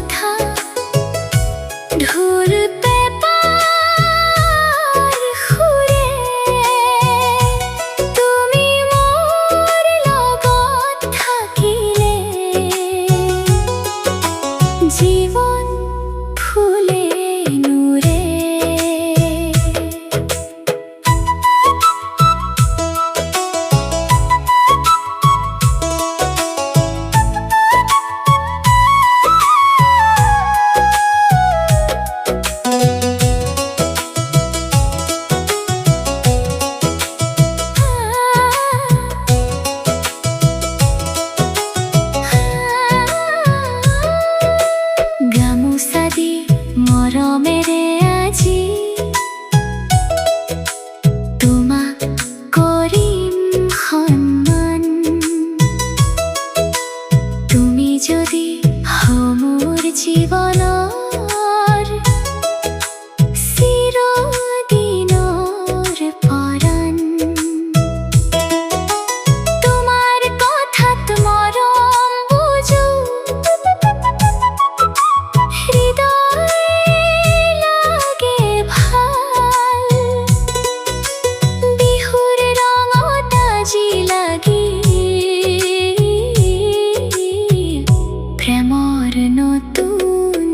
কথা ঢোল পেপার সুৰে তুমি মোৰ লগত থাকিলে জীৱন ফুলে নুৰে। গামোচা দি মৰমেৰে আজি তোমাক কৰিম সন্মান। তুমি যদি মোৰ জীৱনৰ চিৰদিনৰ পৰাণ। তোমাৰ কথাত মৰম বুজো হৃদয় লাগে ভাল। বিহুৰ ৰঙত আজি লাগি প্ৰেমৰ নতুন